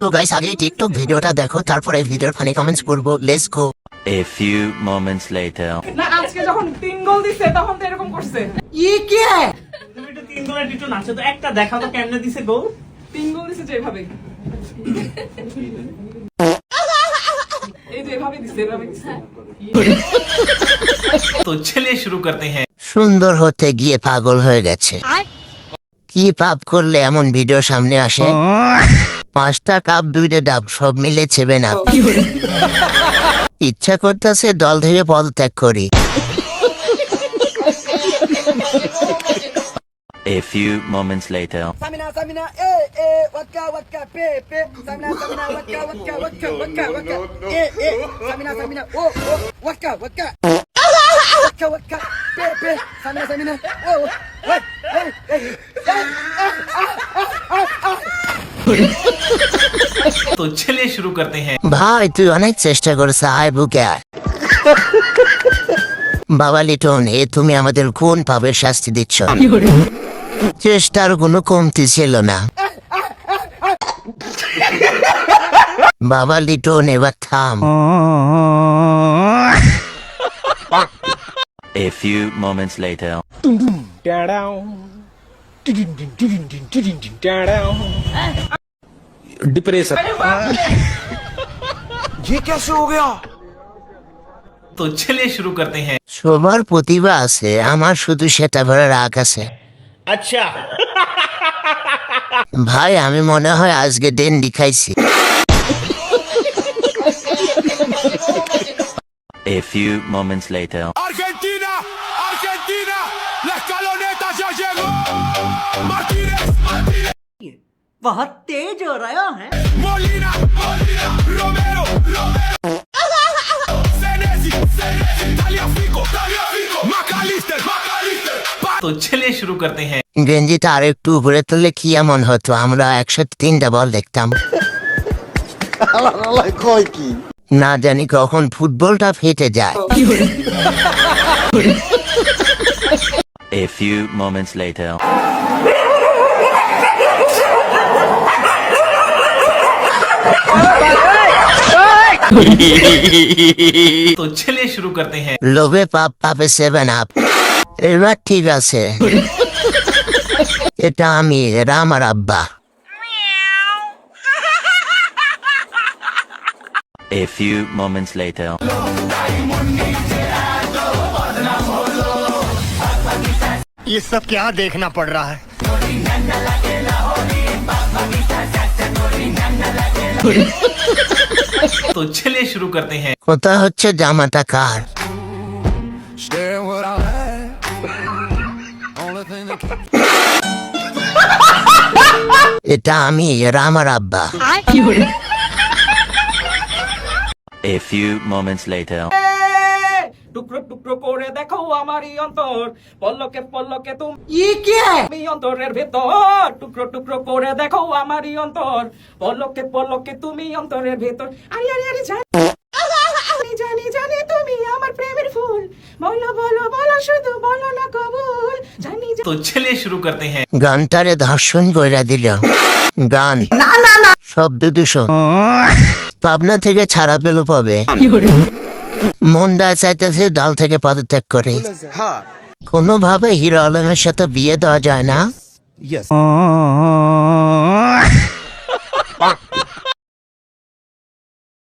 তো গাইস আগে টিকটক ভিডিওটা দেখো, তারপরে ভিডিওর ফানি কমেন্টস করবো। Let's go. A few moments later. না আজকে যখন 3 গোল দিছে তখন তো এরকম করছে। তুমি একটু 3 গোলের একটু নাচো তো, একটা দেখাও তো কেমনে দিছে গোল। 3 গোল দিছে যে এভাবে, এই যে এভাবে দিছে, এভাবে দিছে। तो चलिए शुरू करते हैं। সুন্দর হতে গিয়ে পাগল হয়ে গেছে। কি পাপ করলে এমন ভিডিও সামনে আসে? 5টা কাপ 2টা ডাব সব মিলে ছেবে না। ইচ্ছা করতেছে দল থেকে পদত্যাগ করি। A few moments later. Samina, waka, waka, pe, pe. Samina, waka, waka, waka, waka, waka. Samina, oh, waka, waka. Waka, waka, pe, pe. Samina, oh, hey, hey, hey. तो चलिए शुरू करते हैं। ভাই তুই অনেক চেষ্টা করেছ, আয় বুকে আয়। বাবা লিটন, এ তুমি আমাদের কোন পাপের শাস্তি দিচ্ছ? চেষ্টার কোনো কমতি ছিল না। বাবা লিটন এবার থাম। A few moments later. Depression. ये कैसे हो गया? तो चलिए शुरू करते हैं। সবার প্রতিভা আছে, আমার শুধু সেটা ভরে রাগ আছে। अच्छा। ভাই আমি মনে হয় আজকে ডেন্ডি খাইছি। A few moments later. Argentina, la escaloneta ya llegó. Martínez, बहुत तेज हो रहा है। Molina, Romero, Senesi, Tagliafico, McAllister. तो चलिए शुरू करते हैं। গেঞ্জিটা আর একটু উপরে তুললে কি এমন হতো, আমরা 103টা বল দেখতাম। না জানি কখন ফুটবলটা ফেটে যায়। A few moments later. तो चलिए शुरू करते हैं। লোভে পাপ, পাপে 7 আপ। এবার ঠিক আছে, এটা আমি, এরা আমার আব্বা। A few moments later. ये सब क्या देखना पड़ रहा है? तो चलिए शुरू करते हैं। কোথা হচ্ছে জামাটা কার? Staring what I had. Only thing that এটা আমি, এরা আমার আব্বা। A few moments later. টুকরো টুকরো করে দেখো আমারই অন্তর, পলকে পলকে তুমি অন্তরের ভেতর। টুকরো টুকরো করে দেখো আমারই অন্তর, পলকে পলকে তুমি অন্তরের ভেতর। আরে আরে আরে জানি জানি তুমি আমার প্রেমের ফুল, বলো বলো বলো শুধু বলো না কবুল। জানি तो चलिए शुरू करते हैं। গানটারে ধর্ষণ কইরা দিল। গান শব্দ দূষণ। পাবনা থেকে ছাড়া পেল পাবে। মনটা চাইতেছে দল থেকে পদত্যাগ করে। কোনোভাবে হিরো আলমের সাথে বিয়ে দেওয়া যায় না?